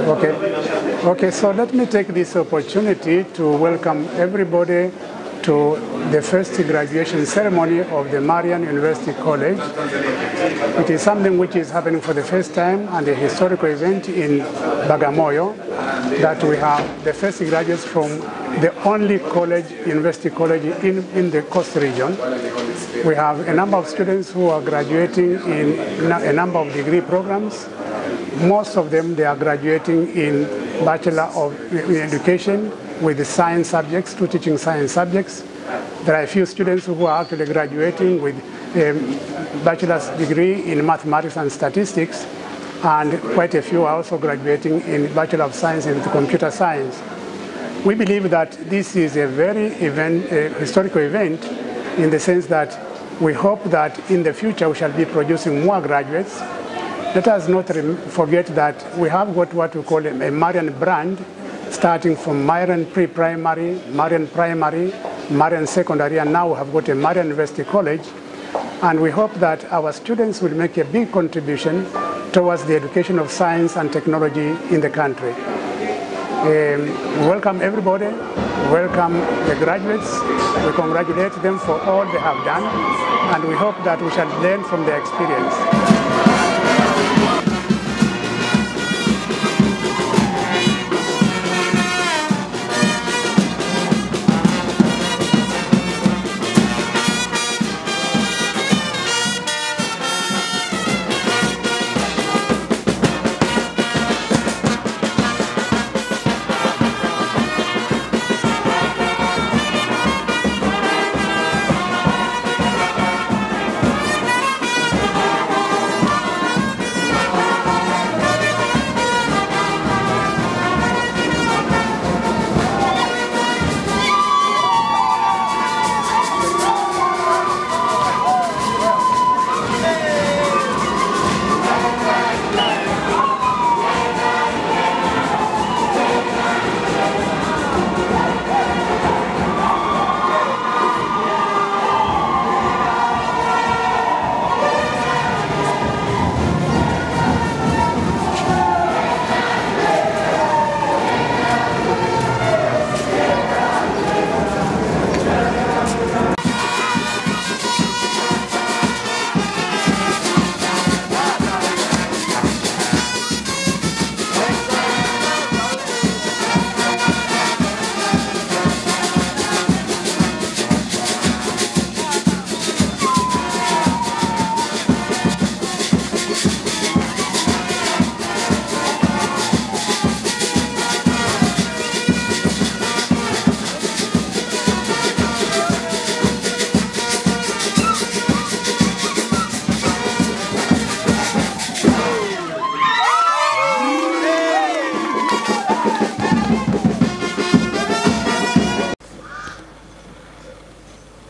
Okay, so let me take this opportunity to welcome everybody to the first graduation ceremony of the Marian University College. It is something which is happening for the first time and a historical event in Bagamoyo, that we have the first graduates from the only college, university college in the coast region. We have a number of students who are graduating in a number of degree programs. Most of them, they are graduating in Bachelor of Education with the science subjects, two teaching science subjects. There are a few students who are actually graduating with a bachelor's degree in mathematics and statistics, and quite a few are also graduating in Bachelor of Science in Computer Science. We believe that this is a very historical event, in the sense that we hope that in the future we shall be producing more graduates. Let us not forget that we have got what we call a Marian brand, starting from Marian pre-primary, Marian primary, Marian secondary, and now we have got a Marian University College. And we hope that our students will make a big contribution towards the education of science and technology in the country. Welcome everybody, welcome the graduates. We congratulate them for all they have done, and we hope that we shall learn from their experience.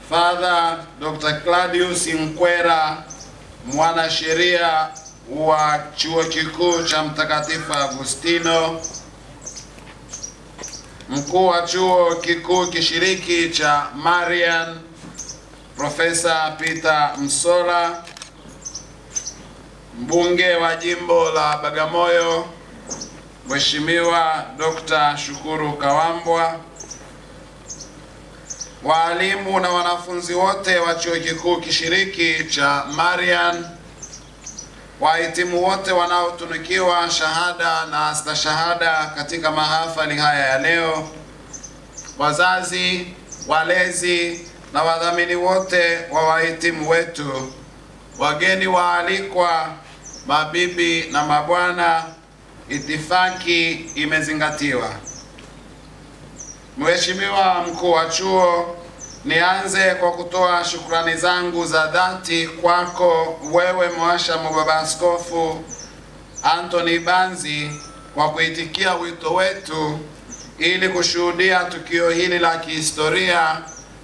Father Dr. Claudius Nkwera, mwanasheria wa Chuo Kikuu cha Mtakatifu Agustino, mkuu wa Chuo Kikuu Kishiriki cha Marian, Profesa Peter Msola, mbunge wa jimbo la Bagamoyo, Mheshimiwa Dr. Shukuru Kawambwa, walimu na wanafunzi wote wa Chuo Kikuu Kishiriki cha Marian, wahitimu wote wanaotunukiwa shahada na stashahada katika mahafali haya ya leo, wazazi, walezi na wadhamini wote wa wahitimu wetu, wageni waalikwa, mabibi na mabwana, itifaki imezingatiwa. Mheshimiwa mkuu wa chuo, nianze kwa kutoa shukrani zangu za dhati kwako wewe Mhashamu Baba Askofu Anthony Banzi kwa kuitikia wito wetu ili kushuhudia tukio hili la kihistoria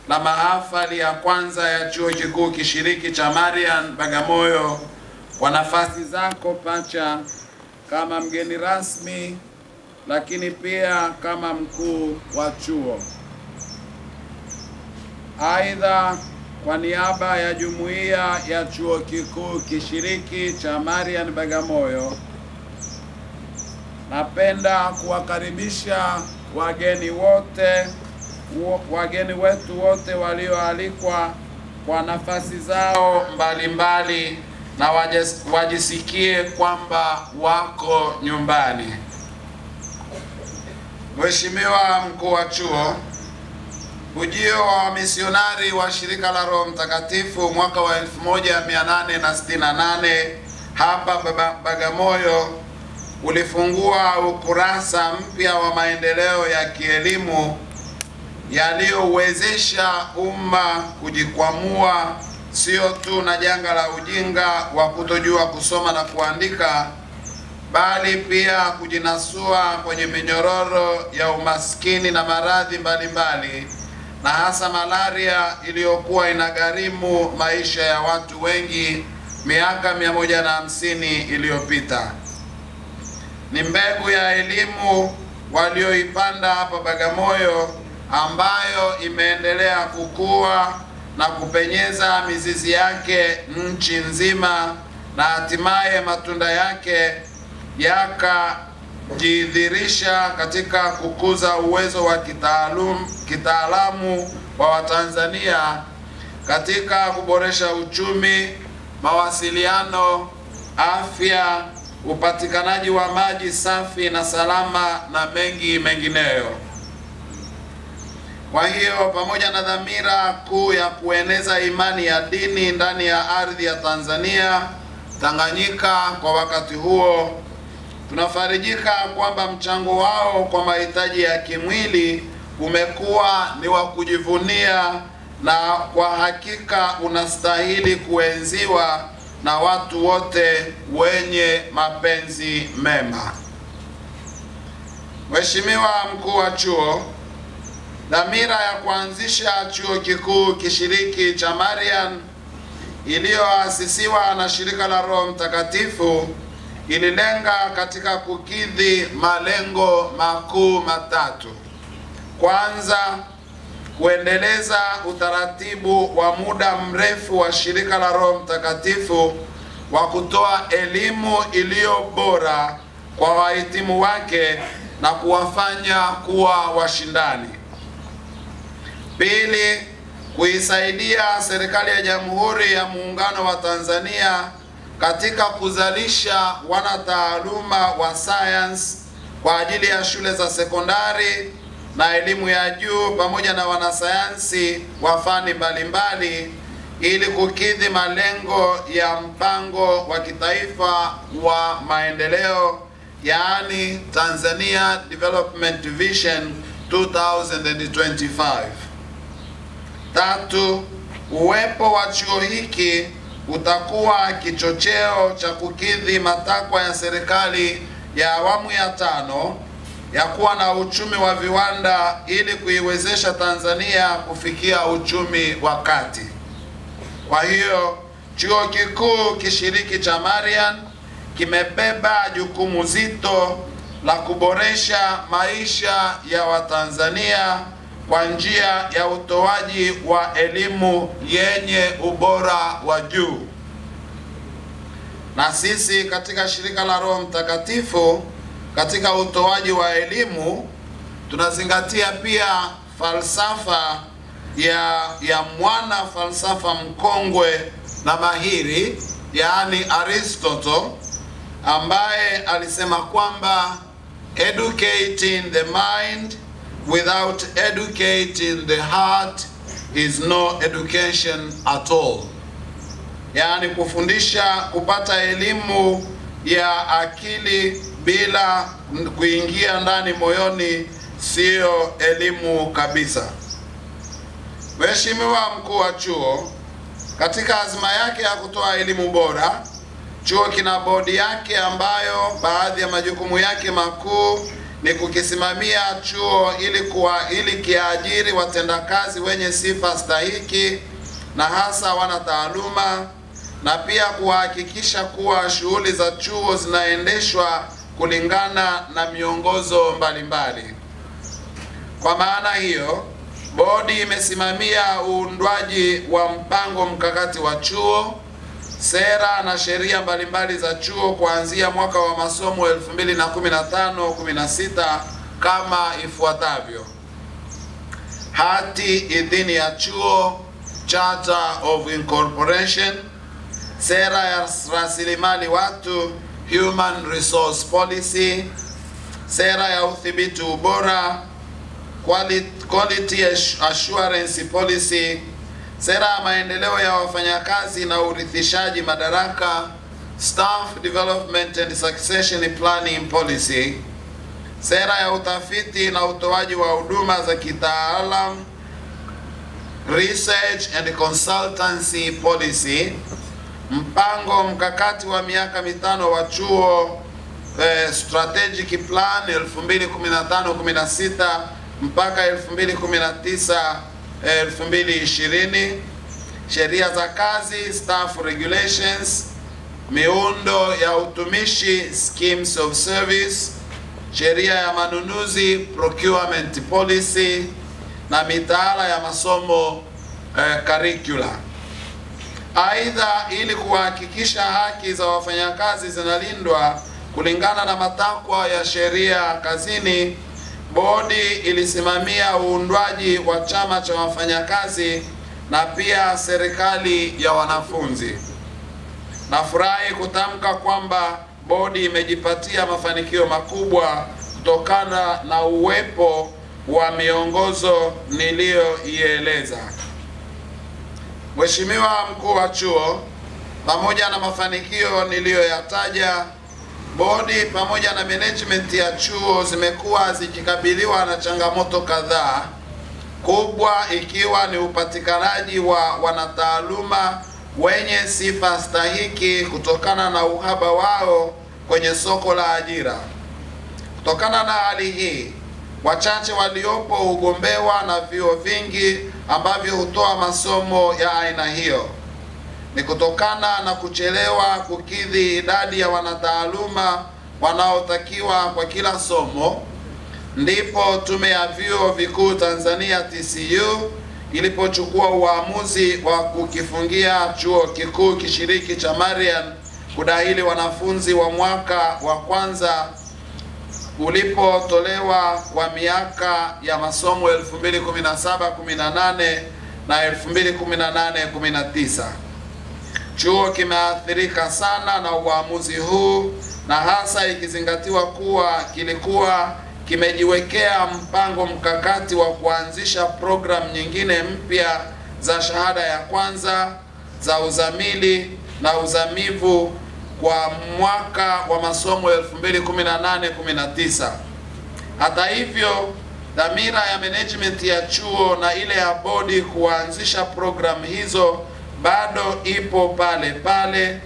la mahafali ya kwanza ya Chuo Kikuu Kishiriki cha Marian Bagamoyo kwa nafasi zako pacha kama mgeni rasmi, lakini pia kama mkuu wa chuo. Aidha, kwa niaba ya jumuiya ya Chuo Kikuu Kishiriki cha Marian Bagamoyo, napenda kuwakaribisha wageni wetu wote walioalikwa kwa nafasi zao mbalimbali na wajisikie kwamba wako nyumbani. Mheshimiwa Mkuu wa Chuo, ujio wa wamisionari wa Shirika la Roho Mtakatifu mwaka wa 1868 hapa Bagamoyo ulifungua ukurasa mpya wa maendeleo ya kielimu yaliyowezesha umma kujikwamua sio tu na janga la ujinga wa kutojua kusoma na kuandika, bali pia kujinasua kwenye minyororo ya umaskini na maradhi mbalimbali, na hasa malaria iliyokuwa inagharimu maisha ya watu wengi miaka 150 iliyopita. Ni mbegu ya elimu walioipanda hapa Bagamoyo ambayo imeendelea kukua na kupenyeza mizizi yake nchi nzima, na hatimaye matunda yake yakajidhihirisha katika kukuza uwezo wa kitaalamu wa Watanzania katika kuboresha uchumi, mawasiliano, afya, upatikanaji wa maji safi na salama na mengi mengineyo. Kwa hiyo, pamoja na dhamira kuu ya kueneza imani ya dini ndani ya ardhi ya Tanzania Tanganyika kwa wakati huo, tunafarijika kwamba mchango wao kwa mahitaji ya kimwili umekuwa ni wa kujivunia na kwa hakika unastahili kuenziwa na watu wote wenye mapenzi mema. Mheshimiwa Mkuu wa Chuo, dhamira ya kuanzisha Chuo Kikuu Kishiriki cha Marian iliyoasisiwa na Shirika la Roho Mtakatifu ililenga katika kukidhi malengo makuu matatu. Kwanza, kuendeleza utaratibu wa muda mrefu wa Shirika la Roho Mtakatifu wa kutoa elimu iliyo bora kwa wahitimu wake na kuwafanya kuwa washindani. Pili, kuisaidia serikali ya Jamhuri ya Muungano wa Tanzania katika kuzalisha wanataaluma wa science kwa ajili ya shule za sekondari na elimu ya juu pamoja na wanasayansi wa fani mbalimbali ili kukidhi malengo ya mpango wa kitaifa wa maendeleo, yaani Tanzania Development Vision 2025. Tatu, uwepo wa chuo hiki utakuwa kichocheo cha kukidhi matakwa ya serikali ya awamu ya 5 ya kuwa na uchumi wa viwanda ili kuiwezesha Tanzania kufikia uchumi wa kati. Kwa hiyo, Chuo Kikuu Kishiriki cha Marian kimebeba jukumu zito la kuboresha maisha ya Watanzania kwa njia ya utoaji wa elimu yenye ubora wa juu. Na sisi katika Shirika la Roho Mtakatifu katika utoaji wa elimu tunazingatia pia falsafa ya mwana falsafa mkongwe na mahiri, yaani Aristotle, ambaye alisema kwamba educating the mind without educating the heart is no education at all. Yaani kupata elimu ya akili bila kuingia ndani moyoni sio elimu kabisa. Mheshimiwa Mkuu wa Chuo, katika azma yake ya kutoa elimu bora, chuo kina bodi yake ambayo baadhi ya majukumu yake makuu ni kukisimamia chuo ili kiajiri watendakazi wenye sifa stahiki na hasa wanataaluma, na pia kuhakikisha kuwa shughuli za chuo zinaendeshwa kulingana na miongozo mbalimbali. Kwa maana hiyo, bodi imesimamia uundwaji wa mpango mkakati wa chuo sera na sheria mbalimbali za chuo kuanzia mwaka wa masomo 2015-16 kama ifuatavyo: hati idhini ya chuo, Charter of Incorporation, sera ya rasilimali watu, Human Resource Policy, sera ya udhibiti ubora, Quality Assurance Policy, sera ya maendeleo ya wafanyakazi na urithishaji madaraka, Staff Development and Succession Planning Policy, sera ya utafiti na utoaji wa huduma za kitaalam, Research and Consultancy Policy, mpango mkakati wa miaka 5 wa chuo, Strategic Plan 2015-16 mpaka 2019-2020, sheria za kazi, Staff Regulations, miundo ya utumishi, Schemes of Service, sheria ya manunuzi, Procurement Policy, na mitaala ya masomo, curricula. Aidha, ili kuhakikisha haki za wafanyakazi zinalindwa kulingana na matakwa ya sheria kazini, bodi ilisimamia uundwaji wa chama cha wafanyakazi na pia serikali ya wanafunzi. Nafurahi kutamka kwamba bodi imejipatia mafanikio makubwa kutokana na uwepo wa miongozo niliyoieleza. Mheshimiwa Mkuu wa Chuo, pamoja na mafanikio niliyoyataja, bodi pamoja na management ya chuo zimekuwa zikikabiliwa na changamoto kadhaa, kubwa ikiwa ni upatikanaji wa wanataaluma wenye sifa stahiki kutokana na uhaba wao kwenye soko la ajira. Kutokana na hali hii, wachache waliopo hugombewa na vyuo vingi ambavyo hutoa masomo ya aina hiyo. Ni kutokana na kuchelewa kukidhi idadi ya wanataaluma wanaotakiwa kwa kila somo, ndipo Tume ya Vyuo Vikuu Tanzania TCU ilipochukua uamuzi wa kukifungia chuo kikuu kishiriki cha Marian kudahili wanafunzi wa mwaka wa kwanza ulipotolewa kwa miaka ya masomo 2017-18 na 2018-19. Chuo kimeathirika sana na uamuzi huu, na hasa ikizingatiwa kuwa kilikuwa kimejiwekea mpango mkakati wa kuanzisha programu nyingine mpya za shahada ya kwanza, za uzamili na uzamivu kwa mwaka wa masomo 2018-19. Hata hivyo, dhamira ya management ya chuo na ile ya bodi kuanzisha programu hizo bado ipo pale pale,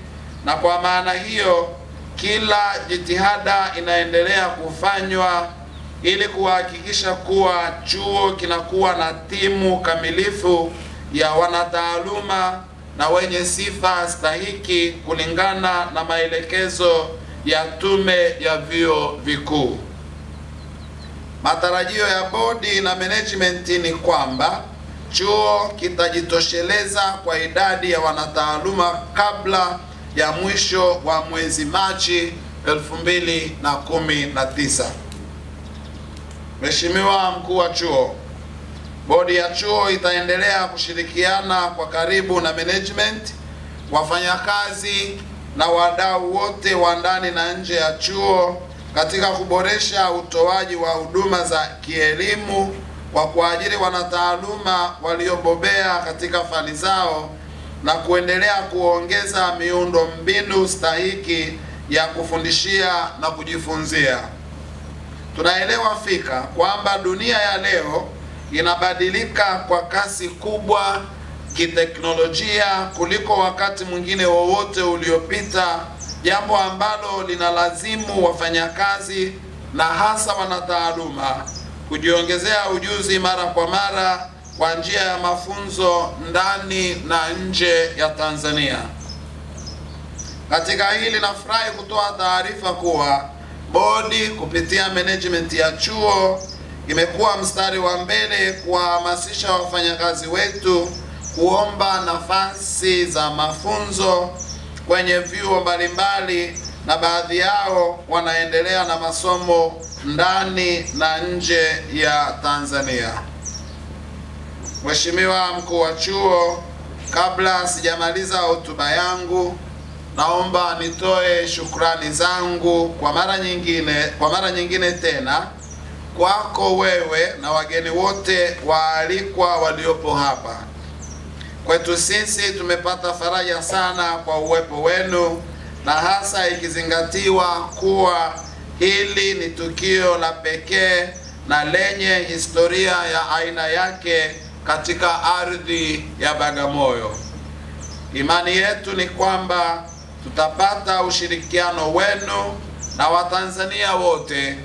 na kwa maana hiyo kila jitihada inaendelea kufanywa ili kuhakikisha kuwa chuo kinakuwa na timu kamilifu ya wanataaluma na wenye sifa stahiki kulingana na maelekezo ya Tume ya Vyuo Vikuu. Matarajio ya bodi na management ni kwamba chuo kitajitosheleza kwa idadi ya wanataaluma kabla ya mwisho wa mwezi Machi 2019. Mheshimiwa Mkuu wa Chuo, bodi ya chuo itaendelea kushirikiana kwa karibu na management, wafanyakazi na wadau wote wa ndani na nje ya chuo katika kuboresha utoaji wa huduma za kielimu kwa kuajiri wanataaluma waliobobea katika fani zao na kuendelea kuongeza miundo mbinu stahiki ya kufundishia na kujifunzia. Tunaelewa fika kwamba dunia ya leo inabadilika kwa kasi kubwa kiteknolojia kuliko wakati mwingine wowote uliopita, jambo ambalo linalazimu wafanyakazi na hasa wanataaluma kujiongezea ujuzi mara kwa mara kwa njia ya mafunzo ndani na nje ya Tanzania. Katika hili nafurahi kutoa taarifa kuwa bodi kupitia management ya chuo imekuwa mstari wa mbele kuwahamasisha wafanyakazi wetu kuomba nafasi za mafunzo kwenye vyuo mbalimbali na baadhi yao wanaendelea na masomo ndani na nje ya Tanzania. Mheshimiwa Mkuu wa Chuo, kabla sijamaliza hotuba yangu, naomba nitoe shukrani zangu kwa mara nyingine tena kwako wewe na wageni wote waalikwa waliopo hapa. Kwetu sisi tumepata faraja sana kwa uwepo wenu, na hasa ikizingatiwa kuwa hili ni tukio la pekee na lenye historia ya aina yake katika ardhi ya Bagamoyo. Imani yetu ni kwamba tutapata ushirikiano wenu na Watanzania wote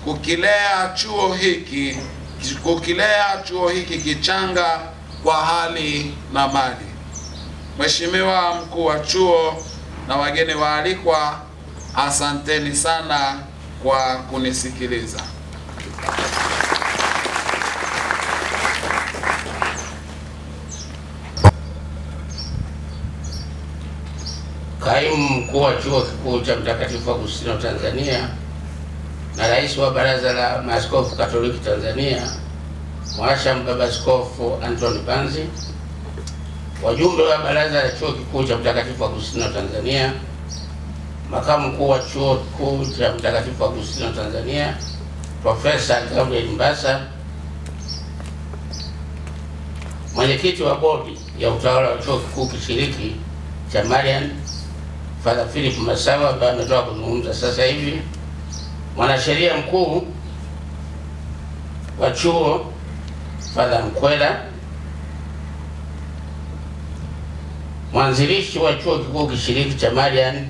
kukilea chuo hiki kichanga kwa hali na mali. Mheshimiwa Mkuu wa Chuo na wageni waalikwa, asanteni sana kwa kunisikiliza. Kaimu Mkuu wa Chuo Kikuu cha Mtakatifu Agustino Tanzania na Rais wa Baraza la Maaskofu Katoliki Tanzania, Mhashamu Baba Askofu Anthony Banzi, wajumbe wa Baraza la Chuo Kikuu cha Mtakatifu Agustino Tanzania, Makamu Mkuu wa Chuo Kikuu cha Mtakatifu Agustino Tanzania, Profesa Gabriel Mbasa, Mwenyekiti wa Bodi ya Utawala wa Chuo Kikuu Kishiriki cha Marian, Father Philip Masawa ambaye ametoka kuzungumza sasa hivi, Mwanasheria Mkuu wa chuo Father Mkwela, mwanzilishi wa Chuo Kikuu Kishiriki cha Marian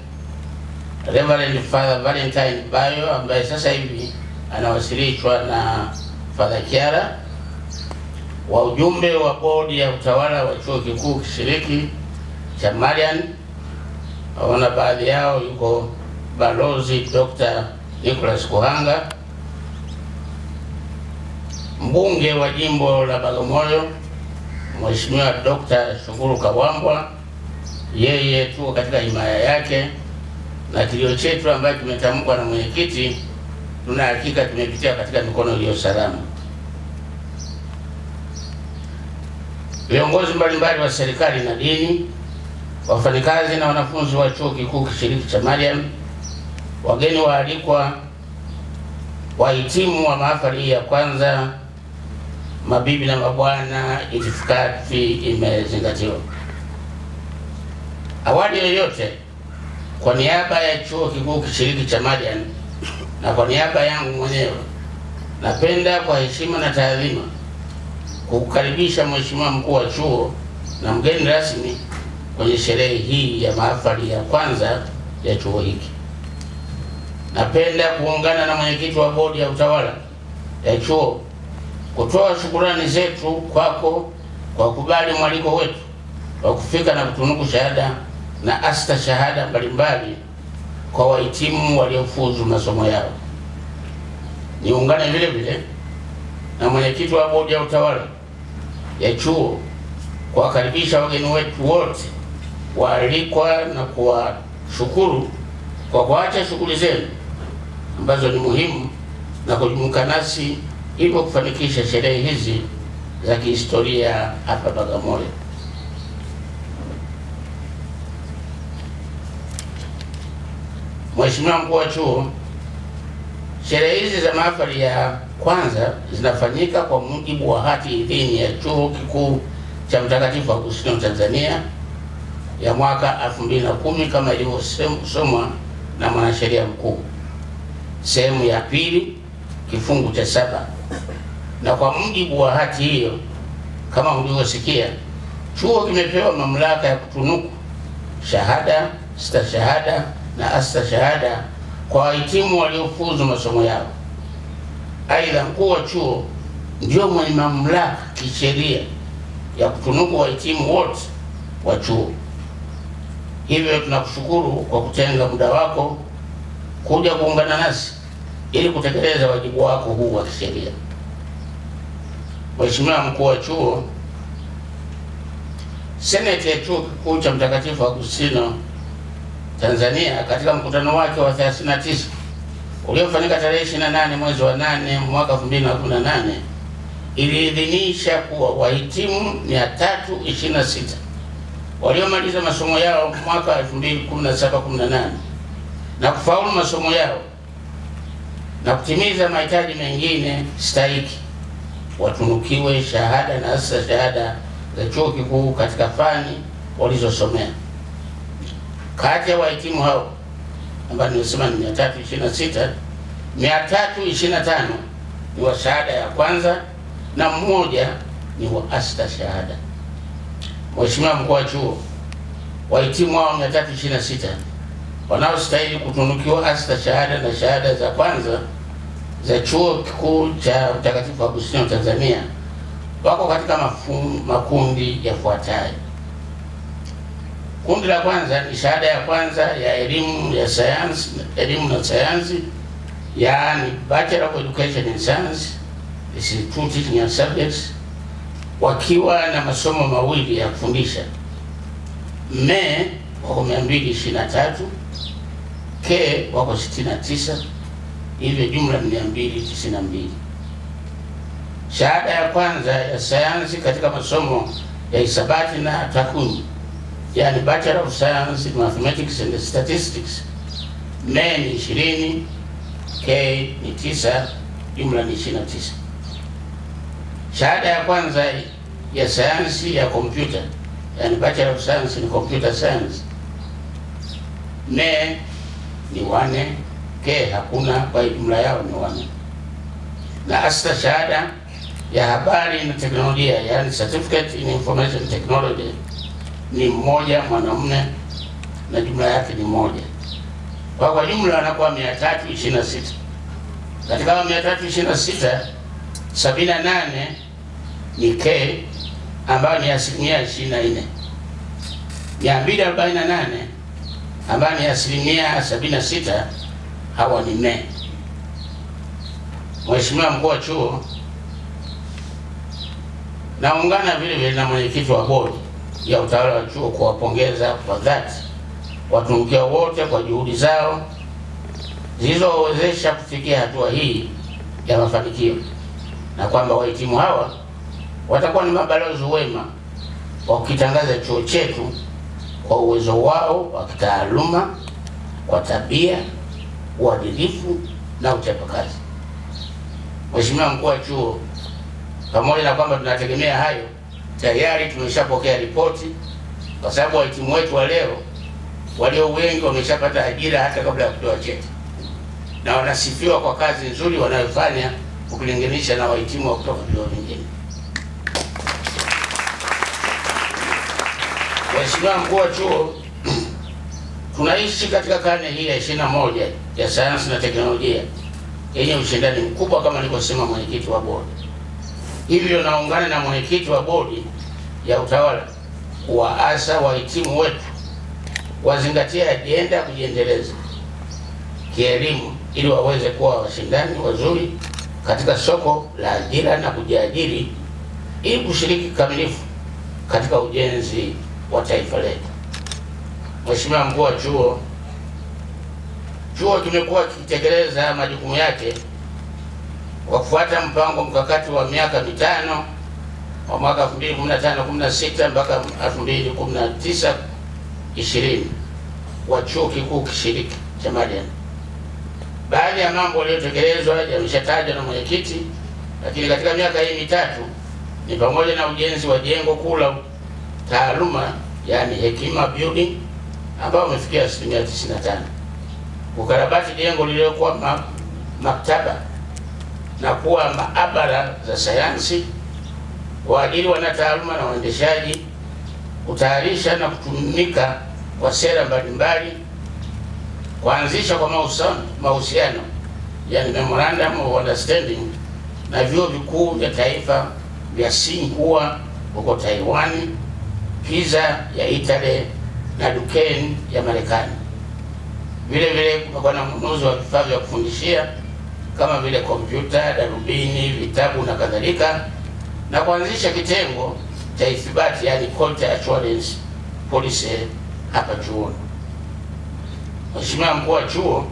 Reverend Father Valentine Bayo ambaye sasa hivi anawasilishwa na Father Kiara, wa ujumbe wa Bodi ya Utawala wa Chuo Kikuu Kishiriki cha Marian, waona baadhi yao yuko Balozi Dr. Nicholas Kuhanga, mbunge wa jimbo la Bagamoyo Mheshimiwa Dr. Shukuru Kawambwa, yeye tuko katika himaya yake, na kilio chetu ambacho kimetamkwa na mwenyekiti tuna hakika tumepitia katika mikono iliyo salama. Viongozi mbalimbali wa serikali na dini, wafanyakazi na wanafunzi wa Chuo Kikuu Kishiriki cha Mariam, wageni waalikwa, wahitimu wa mahafali ya kwanza, mabibi na mabwana, itifaki imezingatiwa. Awali yoyote, kwa niaba ya Chuo Kikuu Kishiriki cha Mariam na kwa niaba yangu mwenyewe, napenda kwa heshima na taadhima kukukaribisha Mheshimiwa Mkuu wa Chuo na mgeni rasmi kwenye sherehe hii ya mahafali ya kwanza ya chuo hiki. Napenda kuungana na mwenyekiti wa Bodi ya Utawala ya chuo kutoa shukrani zetu kwako kwa kubali mwaliko wetu wa kufika na kutunuku shahada na asta shahada mbalimbali kwa wahitimu waliofuzu masomo yao. Niungane vile vile na mwenyekiti wa Bodi ya Utawala ya chuo kuwakaribisha wageni wetu wote waalikwa na kuwashukuru kwa kuacha shughuli zenu ambazo ni muhimu na kujumuika nasi ili kufanikisha sherehe hizi za kihistoria hapa Bagamoyo. Mheshimiwa Mkuu wa Chuo, sherehe hizi za mahafali ya kwanza zinafanyika kwa mujibu wa hati idhini ya Chuo Kikuu cha Mtakatifu Agustino Tanzania ya mwaka 2010 kama ilivyosomwa na Mwanasheria Mkuu, sehemu ya pili kifungu cha 7. Na kwa mujibu wa hati hiyo, kama mlivyosikia, chuo kimepewa mamlaka ya kutunuku shahada, stashahada na astashahada kwa wahitimu waliofuzu masomo yao. Aidha, mkuu wa chuo ndio mwenye mamlaka kisheria ya kutunuku wahitimu wote wa chuo. Hivyo tunakushukuru kwa kutenga muda wako kuja kuungana nasi ili kutekeleza wajibu wako huu wa kisheria. Mheshimiwa Mkuu wa Chuo, Seneti ya Chuo Kikuu cha Mtakatifu Agustino Tanzania katika mkutano wake wa 39 uliofanyika tarehe 28 mwezi wa 8 mwaka 2018 iliidhinisha kuwa wahitimu 326 waliomaliza masomo yao mwaka 2017-18 na kufaulu masomo yao na kutimiza mahitaji mengine stahiki watunukiwe shahada na hasa shahada za chuo kikuu katika fani walizosomea. Kati ya wahitimu hao ambao nimesema ni 326, 325 ni wa shahada ya kwanza na mmoja ni wa asta shahada. Mheshimiwa Mkuu wa Chuo, wahitimu hao 326 wanaostahili kutunukiwa asta shahada na shahada za kwanza za Chuo Kikuu cha Mtakatifu Agustino Tanzania wako katika makundi yafuatayo. Kundi la kwanza ni shahada ya kwanza ya elimu na sayansi, yaani Bachelor of Education in Science, this is 2 teaching subjects, wakiwa na masomo mawili ya kufundisha. Me wako 223, K wako 69, hivyo jumla ni 292. Shahada ya kwanza ya sayansi katika masomo ya hisabati na takwimu, yani Bachelor of Science in Mathematics and Statistics, Me ni 20, K ni 9, jumla ni 29. Shahada ya kwanza ya sayansi ya kompyuta, yani Bachelor of Science in Computer Science, Me ni 4, K hakuna, kwa jumla yao ni 4. Na asta shahada ya habari na teknolojia, yani Certificate in Information Technology, ni 1 mwanamume na jumla yake ni 1. Kwa jumla wanakuwa 326. Katika 326, 78 ni K ambayo ni 24%. 248 ambayo ni 76%, hawa ni Me. Mheshimiwa Mkuu wa Chuo, naungana vile vile na mwenyekiti wa bodi ya utawala wa chuo kuwapongeza kwa dhati watunukiwa wote kwa juhudi zao zilizowezesha kufikia hatua hii ya mafanikio, na kwamba wahitimu hawa watakuwa ni mabalozi wema wa kukitangaza chuo chetu kwa uwezo wao wa kitaaluma, kwa tabia, uadilifu na uchapakazi. Mheshimiwa Mkuu wa Chuo, pamoja na kwamba tunategemea hayo, tayari tumeshapokea ripoti, kwa sababu wahitimu wetu wa leo walio wengi wameshapata ajira hata kabla ya kupewa cheti, na wanasifiwa kwa kazi nzuri wanayofanya ukilinganisha na wahitimu wa kutoka vyuo vingine. Mheshimiwa Mkuu wa Chuo, tunaishi katika karne hii ya 21 ya sayansi na teknolojia yenye ushindani mkubwa kama nilivyosema mwenyekiti wa bodi. Hivyo naungana na mwenyekiti wa bodi ya utawala kuwaasa wahitimu wetu wazingatie ajenda ya kujiendeleza kielimu ili waweze kuwa washindani wazuri katika soko la ajira na kujiajiri ili kushiriki kikamilifu katika ujenzi wa taifa letu. Mheshimiwa Mkuu wa Chuo, chuo kimekuwa kikitekeleza majukumu yake kwa kufuata mpango mkakati wa miaka 5 wa mwaka 2015-16 mpaka 2019-20 wa chuo kikuu kishiriki cha Marian. Baadhi ya mambo yaliyotekelezwa yameshatajwa na mwenyekiti, lakini katika miaka hii mitatu ni pamoja na ujenzi wa jengo kuu la taaluma, yani Hekima Building, ambao umefikia 95%, ukarabati jengo lililokuwa maktaba na kuwa maabara za sayansi, waajiri wanataaluma na waendeshaji, kutayarisha na kutumika kwa sera mbalimbali, kuanzisha kwa mahusiano yani Memorandum of Understanding na vyuo vikuu vya taifa vya Tsinghua huko Taiwan, Pisa ya Italy na Duquesne ya Marekani. Vile vile kumekuwa na ununuzi wa vifaa vya kufundishia kama vile kompyuta, darubini, vitabu na kadhalika, na kuanzisha kitengo cha ithibati yani Quality Assurance Policy hapa chuoni. Mheshimiwa Mkuu wa Chuo,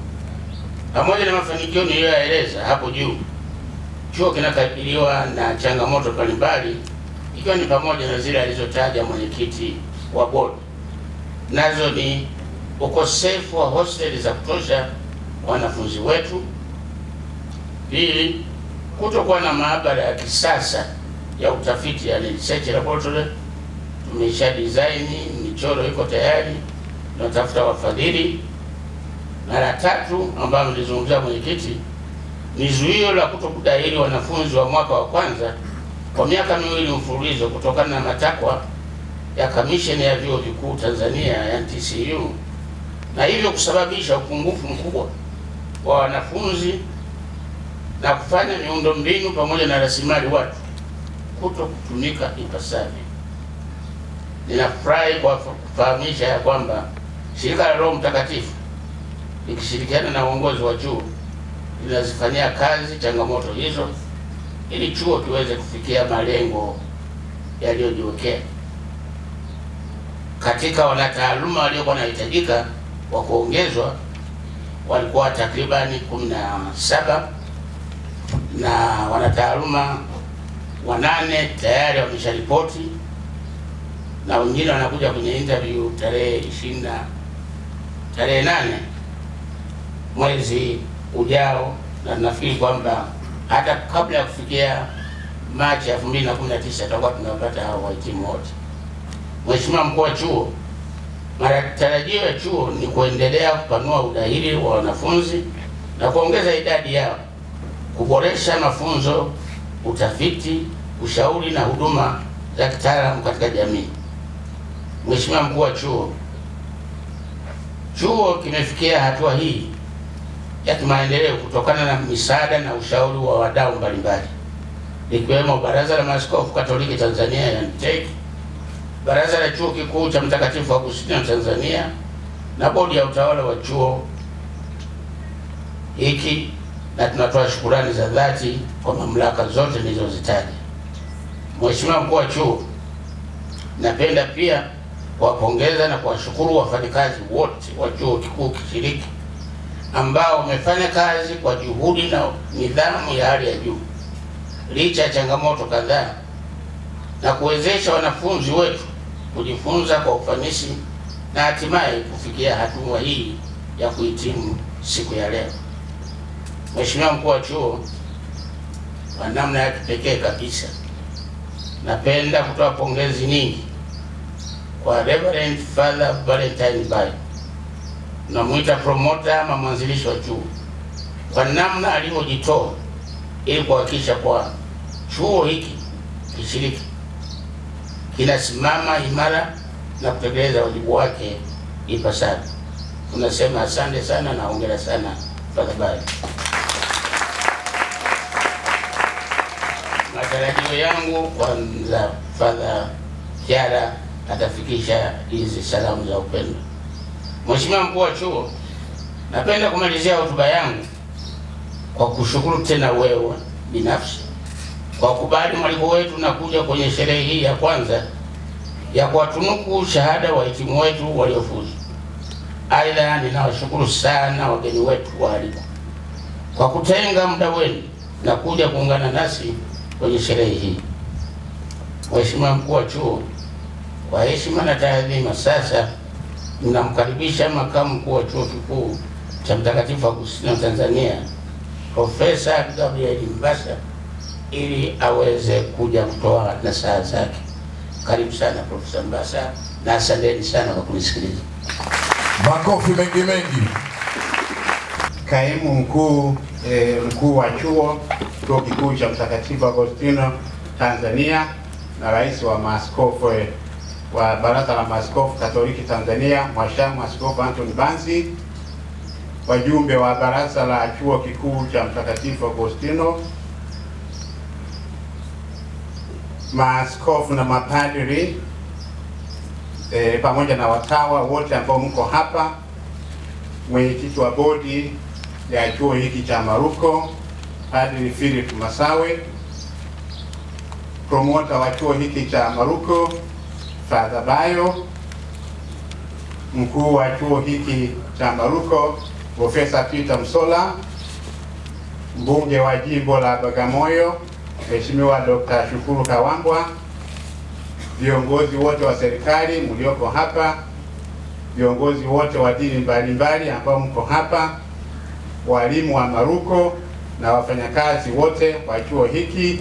pamoja na mafanikio niliyoyaeleza hapo juu, chuo kinakabiliwa na changamoto mbalimbali, ikiwa ni pamoja na zile alizotaja mwenyekiti wa bodi. Nazo ni ukosefu wa hosteli za kutosha kwa wanafunzi wetu. Pili, kutokuwa na maabara ya kisasa ya utafiti, yani research laboratory. Tumesha design, michoro iko tayari, tunatafuta wafadhili. Na la tatu ambalo nilizungumzia mwenyekiti, ni zuio la kutokudahili wanafunzi wa mwaka wa kwanza kwa miaka 2 mfululizo kutokana na matakwa ya Kamisheni ya Vyuo Vikuu Tanzania ya TCU, na hivyo kusababisha upungufu mkubwa wa wanafunzi na kufanya miundombinu pamoja na rasilimali watu kuto kutumika ipasavyo. Ninafurahi kwa kufahamisha ya kwamba shirika la Roho Mtakatifu likishirikiana na uongozi wa chuo linazifanyia kazi changamoto hizo ili chuo kiweze kufikia malengo yaliyojiwekea. Katika wanataaluma waliokuwa wanahitajika wa kuongezwa walikuwa takribani 17, na wanataaluma 8 tayari wamesharipoti, na wengine wanakuja kwenye interview tarehe 8 mwezi ujao, na nafikiri kwamba hata kabla ya kufikia Machi 2019 tutakuwa tumepata hao wahitimu wote. Mheshimiwa Mkuu wa Chuo, matarajio ya chuo ni kuendelea kupanua udahili wa wanafunzi na kuongeza idadi yao, kuboresha mafunzo, utafiti, ushauri na huduma za kitaalamu katika jamii. Mheshimiwa Mkuu wa Chuo, chuo kimefikia hatua hii ya kimaendeleo kutokana na misaada na ushauri wa wadau mbalimbali, ikiwemo Baraza la Maaskofu Katoliki Tanzania yani TEC, Baraza la Chuo Kikuu cha Mtakatifu Agustino Tanzania, na bodi ya utawala wa chuo hiki, na tunatoa shukrani za dhati kwa mamlaka zote nilizozitaja. Mheshimiwa Mkuu wa Chuo, napenda pia kuwapongeza na kuwashukuru wafanyakazi wote wa chuo kikuu kishiriki ambao wamefanya kazi kwa juhudi na nidhamu ya hali ya juu licha ya changamoto kadhaa, na kuwezesha wanafunzi wetu kujifunza kwa ufanisi na hatimaye kufikia hatua hii ya kuhitimu siku ya leo. Mheshimiwa Mkuu wa Chuo, kwa namna ya kipekee kabisa napenda kutoa pongezi nyingi kwa Reverend Father Valentine Bayo, namuita promoter ama mwanzilishi wa chuo, kwa namna alivyojitoa ili kuhakikisha kwa chuo hiki kishiriki kinasimama imara na kutekeleza wajibu wake ipasavyo. Tunasema asante sana na hongera sana Father Bayo. Matarajio yangu kwanza Father Kiara atafikisha hizi salamu za upendo. Mheshimiwa Mkuu wa Chuo, napenda kumalizia hotuba yangu kwa kushukuru tena wewe binafsi kwa kubali mwaliko wetu na kuja kwenye sherehe hii ya kwanza ya kuwatunuku shahada wahitimu wetu waliofuzu. Aidha, ninawashukuru sana wageni wetu waalikwa kwa kutenga muda wenu na kuja kuungana nasi kwenye sherehe hii. Mheshimiwa Mkuu wa Chuo, kwa heshima na taadhima, sasa ninamkaribisha Makamu Mkuu wa Chuo Kikuu cha Mtakatifu Agustino Tanzania, Profesa Gabriel Mbasa, ili aweze kuja kutoa nasaha zake. Karibu sana Profesa Mbasa, na asanteni sana kwa kunisikiliza. Makofi mengi mengi. Kaimu mkuu wa chuo Kikuu cha Mtakatifu Agustino Tanzania, na rais wa maaskofu wa Baraza la Maaskofu Katoliki Tanzania, Mhashamu Askofu Anthony Banzi, wajumbe wa Baraza la Chuo Kikuu cha Mtakatifu Agustino, maaskofu na mapadri, pamoja na watawa wote ambao mko hapa, mwenyekiti wa bodi ya chuo hiki cha Maruko Padri Philip Masawe, promota wa chuo hiki cha Maruko Father Bayo, mkuu wa chuo hiki cha Maruko, Profesa Peter Msola, mbunge wa jimbo la Bagamoyo, Mheshimiwa Dr. Shukuru Kawambwa, viongozi wote wa serikali mlioko hapa, viongozi wote wa dini mbalimbali ambao mko hapa, walimu wa Maruko na wafanyakazi wote wa chuo hiki,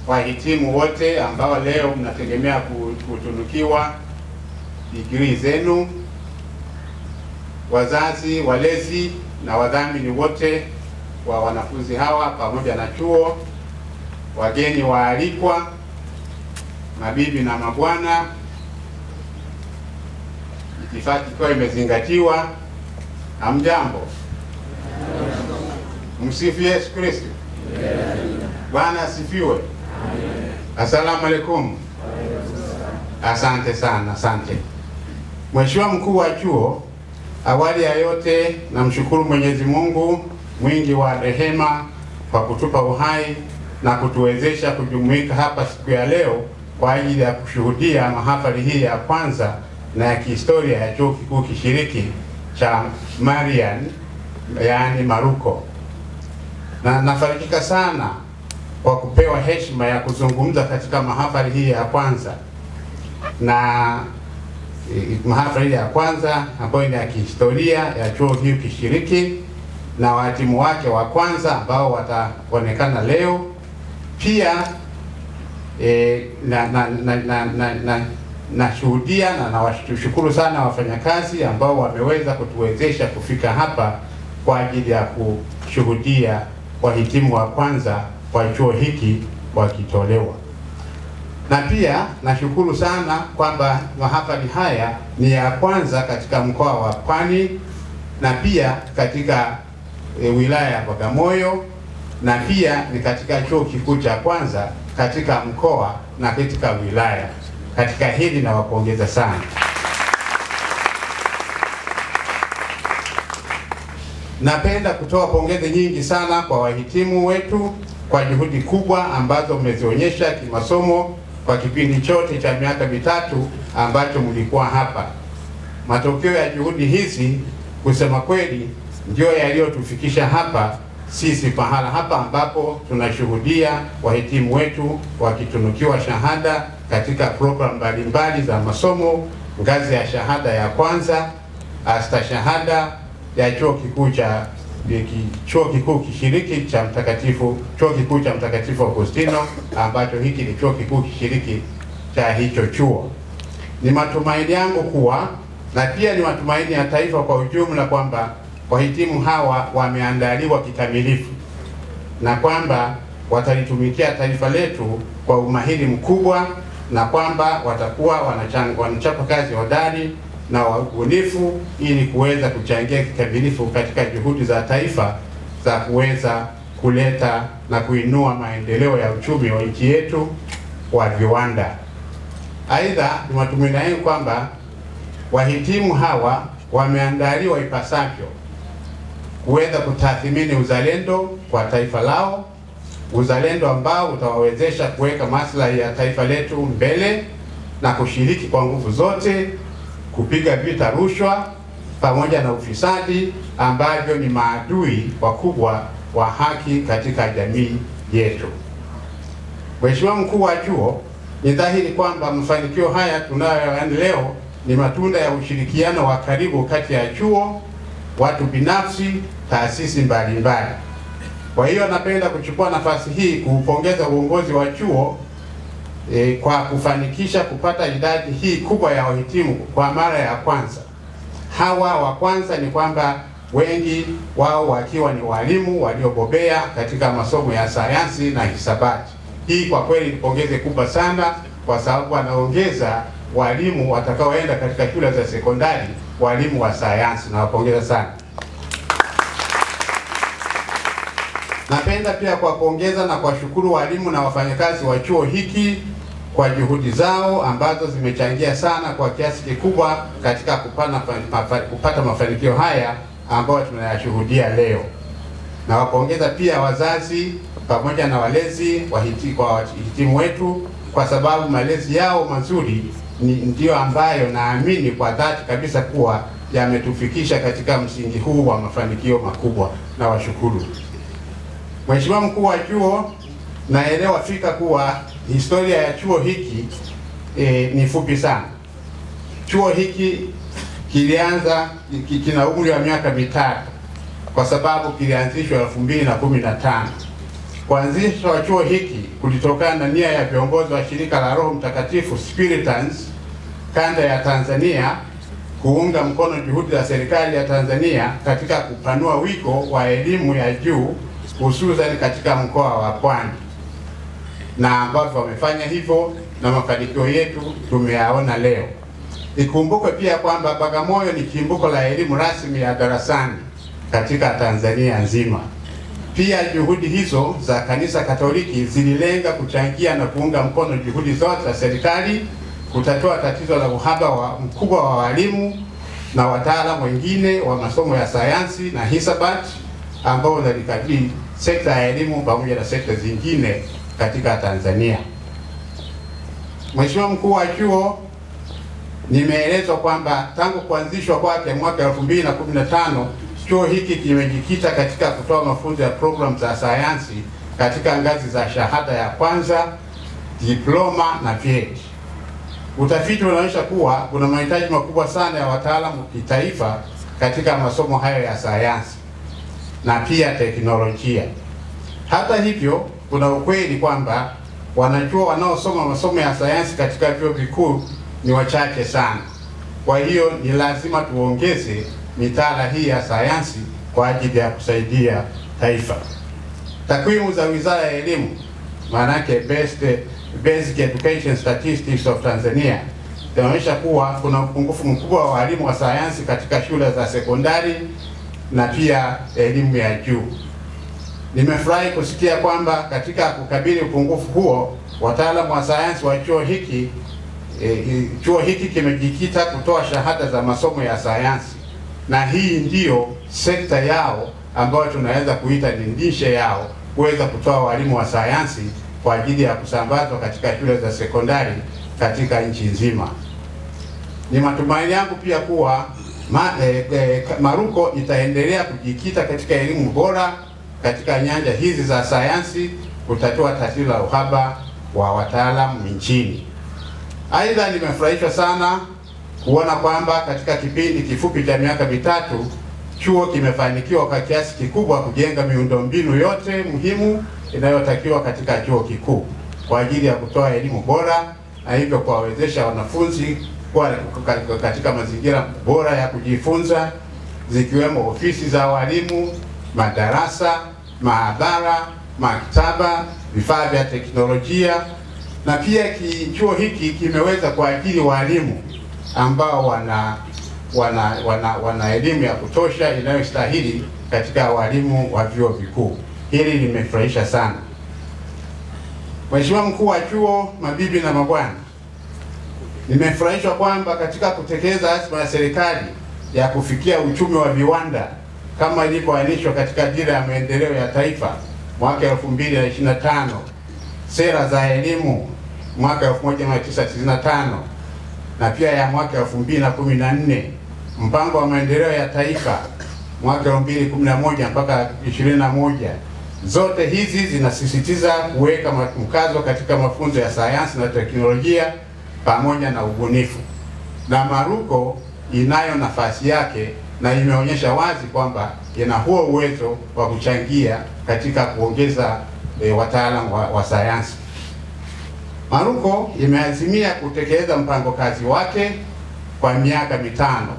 wahitimu wote ambao leo mnategemea kutunukiwa digrii zenu, wazazi, walezi na wadhamini wote wa wanafunzi hawa pamoja na chuo, wageni waalikwa, mabibi na mabwana, itifaki kwa imezingatiwa. Hamjambo. Msifu Yesu Kristo. Bwana asifiwe. Asalamu alaykum. Asante sana, asante. Mheshimiwa mkuu wa chuo, awali ya yote namshukuru Mwenyezi Mungu mwingi wa rehema kwa kutupa uhai na kutuwezesha kujumuika hapa siku ya leo kwa ajili ya kushuhudia mahafali hii ya kwanza na ya kihistoria ya chuo kikuu kishiriki cha Marian, yaani Maruko. Na nafarijika sana kwa kupewa heshima ya kuzungumza katika mahafali hii ya kwanza, na mahafali ya kwanza ambayo ni ya kihistoria ya chuo hiki kishiriki na wahitimu wake wa kwanza ambao wataonekana leo. Pia nashuhudia na nawashukuru sana wafanyakazi ambao wameweza kutuwezesha kufika hapa kwa ajili ya kushuhudia wahitimu wa kwanza wa chuo hiki wakitolewa. Na pia nashukuru sana kwamba mahafali haya ni ya kwanza katika mkoa wa Pwani na pia katika wilaya ya Bagamoyo, na pia ni katika chuo kikuu cha kwanza katika mkoa na katika wilaya. Katika hili na wapongeza sana. Napenda kutoa pongezi nyingi sana kwa wahitimu wetu kwa juhudi kubwa ambazo mmezionyesha kimasomo kwa kipindi chote cha miaka mitatu ambacho mlikuwa hapa. Matokeo ya juhudi hizi kusema kweli ndio yaliyotufikisha hapa sisi pahala hapa ambapo tunashuhudia wahitimu wetu wakitunukiwa shahada katika program mbalimbali za masomo, ngazi ya shahada ya kwanza, astashahada ya chuo kikuu kishiriki cha chuo kikuu cha Mtakatifu Agustino, ambacho hiki ni chuo kikuu kishiriki cha hicho chuo. Ni matumaini yangu kuwa, na pia ni matumaini ya taifa kwa ujumla, kwamba wahitimu hawa wameandaliwa kikamilifu na kwamba watalitumikia taifa letu kwa umahiri mkubwa, na kwamba watakuwa wanachapa kazi hodari na ubunifu ili kuweza kuchangia kikamilifu katika juhudi za taifa za kuweza kuleta na kuinua maendeleo ya uchumi wa nchi yetu wa viwanda. Aidha, ni matumaini yangu kwamba wahitimu hawa wameandaliwa ipasavyo kuweza kutathmini uzalendo kwa taifa lao, uzalendo ambao utawawezesha kuweka maslahi ya taifa letu mbele na kushiriki kwa nguvu zote kupiga vita rushwa pamoja na ufisadi ambavyo ni maadui wakubwa wa haki katika jamii yetu. Mheshimiwa mkuu wa chuo, ni dhahiri kwamba mafanikio haya tunayoyaona leo ni matunda ya ushirikiano wa karibu kati ya chuo, watu binafsi, taasisi mbalimbali. Kwa hiyo napenda kuchukua nafasi hii kuupongeza uongozi wa chuo kwa kufanikisha kupata idadi hii kubwa ya wahitimu kwa mara ya kwanza. Hawa wa kwanza ni kwamba wengi wao wakiwa ni walimu waliobobea katika masomo ya sayansi na hisabati. Hii kwa kweli ni pongeze kubwa sana, kwa sababu wanaongeza walimu watakaoenda katika shule za sekondari, walimu wa sayansi, na wapongeza sana. Napenda pia kuwapongeza na kuwashukuru walimu na wafanyakazi wa chuo hiki kwa juhudi zao ambazo zimechangia sana kwa kiasi kikubwa katika kupata mafanikio haya ambayo tunayashuhudia leo. Na wapongeza pia wazazi pamoja na walezi kwa wahitimu wetu, kwa sababu malezi yao mazuri ndio ambayo naamini kwa dhati kabisa kuwa yametufikisha katika msingi huu wa mafanikio makubwa, na washukuru. Mheshimiwa Mkuu wa Chuo, naelewa fika kuwa historia ya chuo hiki ni fupi sana. Chuo hiki kilianza, kina umri wa miaka mitatu kwa sababu kilianzishwa 2015. Kuanzishwa kwa chuo hiki kulitokana na nia ya viongozi wa shirika la Roho Mtakatifu Spiritans kanda ya Tanzania kuunga mkono juhudi za serikali ya Tanzania katika kupanua wigo wa elimu ya juu hususan katika mkoa wa Pwani, na ambavyo wamefanya hivyo na mafanikio yetu tumeyaona leo. Ikumbukwe pia kwamba Bagamoyo ni chimbuko la elimu rasmi ya darasani katika Tanzania nzima. Pia juhudi hizo za Kanisa Katoliki zililenga kuchangia na kuunga mkono juhudi zote za serikali kutatua tatizo la uhaba mkubwa wa walimu na wataalamu wengine wa masomo ya sayansi na hisabati ambao unalikabili sekta ya elimu pamoja na sekta zingine katika Tanzania. Mheshimiwa Mkuu wa Chuo, nimeelezwa kwamba tangu kuanzishwa kwake mwaka 2015 chuo hiki kimejikita katika kutoa mafunzo ya programu za sayansi katika ngazi za shahada ya kwanza, diploma na vyeti. Utafiti unaonyesha kuwa kuna mahitaji makubwa sana ya wataalamu kitaifa katika masomo hayo ya sayansi na pia teknolojia. Hata hivyo, kuna ukweli kwamba wanachuo wanaosoma masomo ya sayansi katika vyuo vikuu ni wachache sana. Kwa hiyo ni lazima tuongeze mitaala hii ya sayansi kwa ajili ya kusaidia taifa. Takwimu za Wizara ya Elimu, maanake Basic Education Statistics of Tanzania, zinaonyesha kuwa kuna upungufu mkubwa wa walimu wa sayansi katika shule za sekondari na pia elimu ya juu. Nimefurahi kusikia kwamba katika kukabili upungufu huo, wataalamu wa sayansi wa chuo hiki kimejikita kutoa shahada za masomo ya sayansi, na hii ndiyo sekta yao ambayo tunaweza kuita ni ndishe yao kuweza kutoa walimu wa sayansi kwa ajili ya kusambazwa katika shule za sekondari katika nchi nzima. Ni matumaini yangu pia kuwa Maruko itaendelea kujikita katika elimu bora katika nyanja hizi za sayansi kutatua tatizo la uhaba wa wataalamu nchini. Aidha, nimefurahishwa sana kuona kwamba katika kipindi kifupi cha miaka mitatu chuo kimefanikiwa kwa kiasi kikubwa kujenga miundombinu yote muhimu inayotakiwa katika chuo kikuu kwa ajili ya kutoa elimu bora na hivyo kuwawezesha wanafunzi kuwa katika mazingira bora ya kujifunza, zikiwemo ofisi za walimu, madarasa, maabara, maktaba, vifaa vya teknolojia, na pia chuo hiki kimeweza kuajiri walimu ambao wana elimu ya kutosha inayostahili katika walimu wa vyuo vikuu. Hili limefurahisha sana. Mheshimiwa Mkuu wa Chuo, mabibi na mabwana, nimefurahishwa kwamba katika kutekeleza azma ya serikali ya kufikia uchumi wa viwanda kama ilivyoainishwa katika Dira ya Maendeleo ya Taifa mwaka 2025, sera za elimu mwaka 1995 na pia ya mwaka 2014, mpango wa maendeleo ya taifa mwaka 2011 mpaka 21, zote hizi zinasisitiza kuweka mkazo katika mafunzo ya sayansi na teknolojia pamoja na ubunifu, na Maruko inayo nafasi yake na imeonyesha wazi kwamba ina huo uwezo wa kuchangia katika kuongeza wataalamu wa sayansi. Maruko imeazimia kutekeleza mpango kazi wake kwa miaka mitano,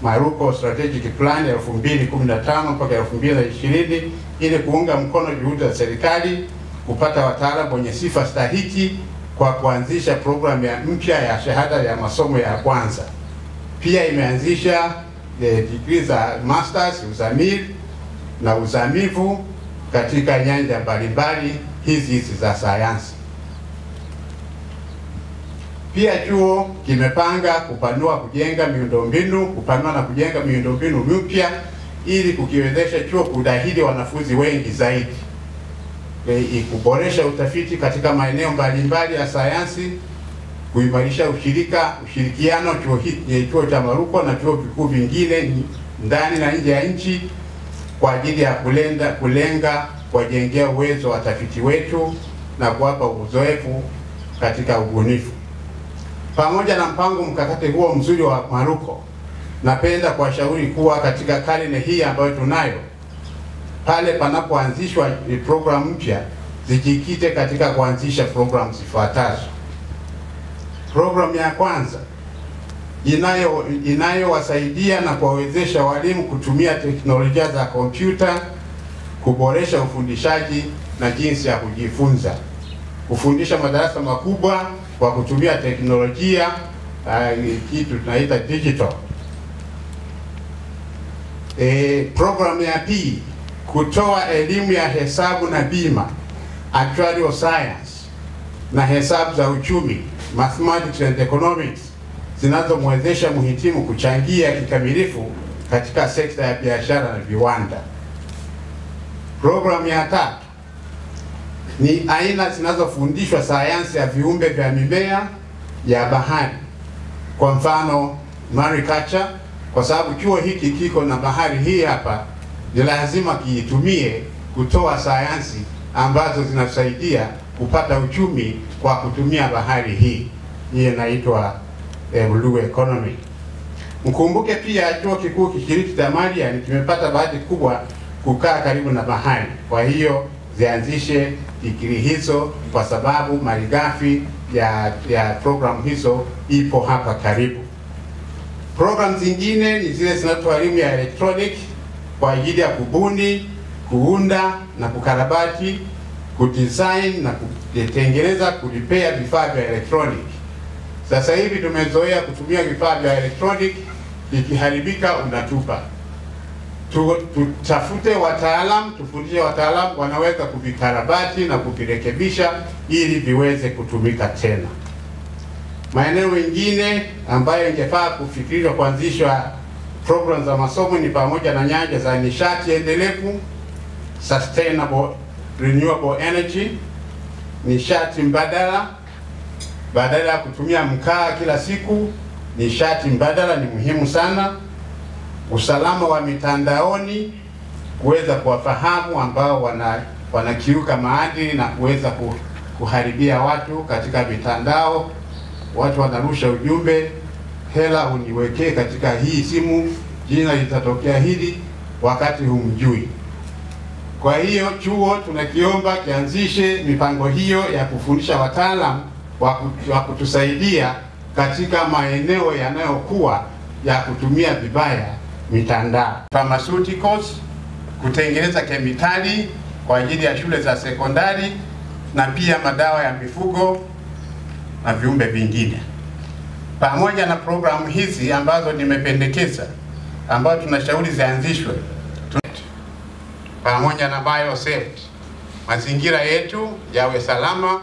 Maruko Strategic Plan 2015 mpaka 2020, ili kuunga mkono juhudi za serikali kupata wataalamu wenye sifa stahiki kwa kuanzisha programu mpya ya shahada ya masomo ya kwanza. Pia imeanzisha degree za masters, uzamili na uzamivu katika nyanja mbalimbali hizi za sayansi. Pia chuo kimepanga kupanua na kujenga miundombinu mpya ili kukiwezesha chuo kudahili wanafunzi wengi zaidi, kuboresha utafiti katika maeneo mbalimbali ya sayansi kuimarisha ushirikiano chuo cha Maruko na chuo vikuu vingine ndani na nje ya nchi kwa ajili ya kulenga kuwajengea uwezo watafiti wetu na kuwapa uzoefu katika ubunifu. Pamoja na mpango mkakati huo mzuri wa Maruko, napenda kuwashauri kuwa katika karne hii ambayo tunayo, pale panapoanzishwa programu mpya, zijikite katika kuanzisha programu zifuatazo. Programu ya kwanza inayowasaidia na kuwawezesha walimu kutumia teknolojia za kompyuta kuboresha ufundishaji na jinsi ya kujifunza. Kufundisha madarasa makubwa kwa kutumia teknolojia kitu tunaita digital. Programu ya pili, kutoa elimu ya hesabu na bima, actuarial science, na hesabu za uchumi, mathematics and economics, zinazomwezesha mhitimu kuchangia kikamilifu katika sekta ya biashara na viwanda. Programu ya tatu ni aina zinazofundishwa sayansi ya viumbe vya mimea ya bahari, kwa mfano mariculture, kwa sababu chuo hiki kiko na bahari hii hapa, ni lazima kiitumie kutoa sayansi ambazo zinasaidia kupata uchumi kwa kutumia bahari hii. Hii inaitwa blue economy. Mkumbuke pia chuo kikuu kishiriki cha Marian kimepata bahati kubwa kukaa karibu na bahari. Kwa hiyo zianzishe digrii hizo kwa sababu malighafi ya programu hizo ipo hapa karibu. Programu zingine ni zile zinatoa elimu ya electronic kwa ajili ya kubuni, kuunda na kukarabati, kudesign na kutengeneza, kulipea vifaa vya electronic. Sasa hivi tumezoea kutumia vifaa vya electronic, ikiharibika unatupa. Tutafute wataalamu, tufundishe wataalamu wanaweza kuvikarabati na kuvirekebisha ili viweze kutumika tena. Maeneo mengine ambayo ingefaa kufikiriwa kuanzishwa programu za masomo ni pamoja na nyanja za nishati endelevu, sustainable renewable energy, nishati mbadala, badala ya kutumia mkaa kila siku, nishati mbadala ni muhimu sana. Usalama wa mitandaoni, kuweza kuwafahamu ambao wanakiuka maadili na kuweza kuharibia watu katika mitandao. Watu wanarusha ujumbe, hela uniwekee katika hii simu, jina litatokea hili, wakati humjui. Kwa hiyo chuo tunakiomba kianzishe mipango hiyo ya kufundisha wataalamu wa kutusaidia katika maeneo yanayokuwa ya kutumia vibaya mitandao. Pharmaceuticals, kutengeneza kemikali kwa ajili ya shule za sekondari na pia madawa ya mifugo na viumbe vingine. Pamoja na programu hizi ambazo nimependekeza, ambazo tunashauri zianzishwe, pamoja na biosafety, mazingira yetu yawe salama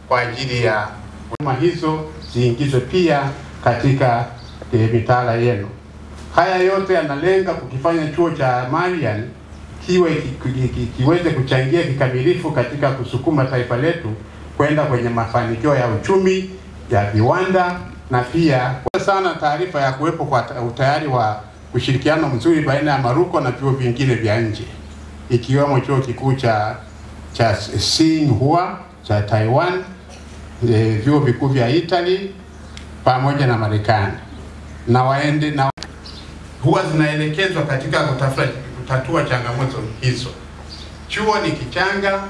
kwa ajili ya huduma hizo ziingizwe pia katika mitaala yenu. Haya yote yanalenga kukifanya chuo cha Marian kiweze kuchangia kikamilifu katika kusukuma taifa letu kwenda kwenye mafanikio ya uchumi, ya viwanda, na pia sana taarifa ya kuwepo kwa utayari wa ushirikiano mzuri baina ya Maruko na vyuo vingine vya nje, ikiwemo chuo kikuu cha Tsinghua cha Taiwan, vyuo vikuu vya Italy pamoja na Marekani, na huwa zinaelekezwa katika kutatua changamoto hizo. Chuo ni kichanga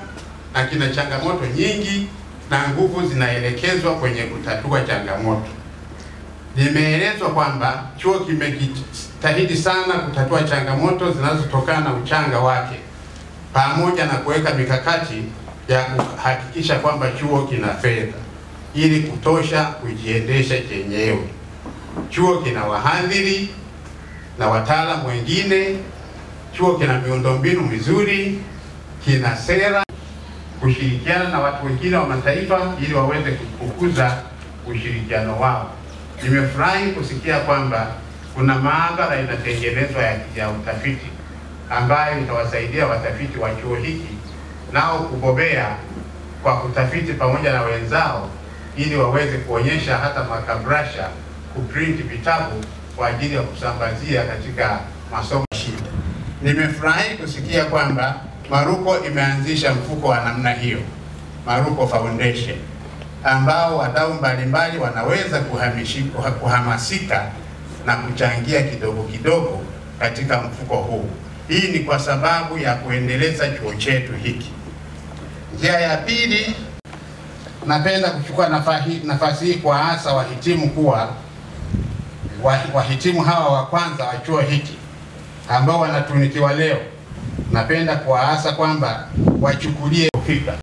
na kina changamoto nyingi, na nguvu zinaelekezwa kwenye kutatua changamoto. Nimeelezwa kwamba chuo kimejitahidi sana kutatua changamoto zinazotokana na uchanga wake, pamoja na kuweka mikakati ya kuhakikisha kwamba chuo kina fedha ili kutosha kujiendesha chenyewe. Chuo kina wahadhiri na wataalamu wengine, chuo kina miundombinu mizuri, kina sera, kushirikiana na watu wengine wa mataifa ili waweze kukuza ushirikiano wao. Nimefurahi kusikia kwamba kuna maabara inatengenezwa ya utafiti ambayo itawasaidia watafiti wa chuo hiki nao kubobea kwa kutafiti pamoja na wenzao ili waweze kuonyesha hata makabrasha kuprint vitabu kwa ajili ya kusambazia katika masomo shida. Nimefurahi kusikia kwamba Maruko imeanzisha mfuko wa namna hiyo, Maruko Foundation, ambao wadau mbalimbali wanaweza kuhamasika na kuchangia kidogo kidogo katika mfuko huu. Hii ni kwa sababu ya kuendeleza chuo chetu hiki. Njia ya pili, napenda kuchukua nafasi hii kwa hasa wahitimu wahitimu hawa wa kwanza wa chuo hiki ambao wanatunikiwa leo. Napenda kuwaasa kwamba wachukulie fikra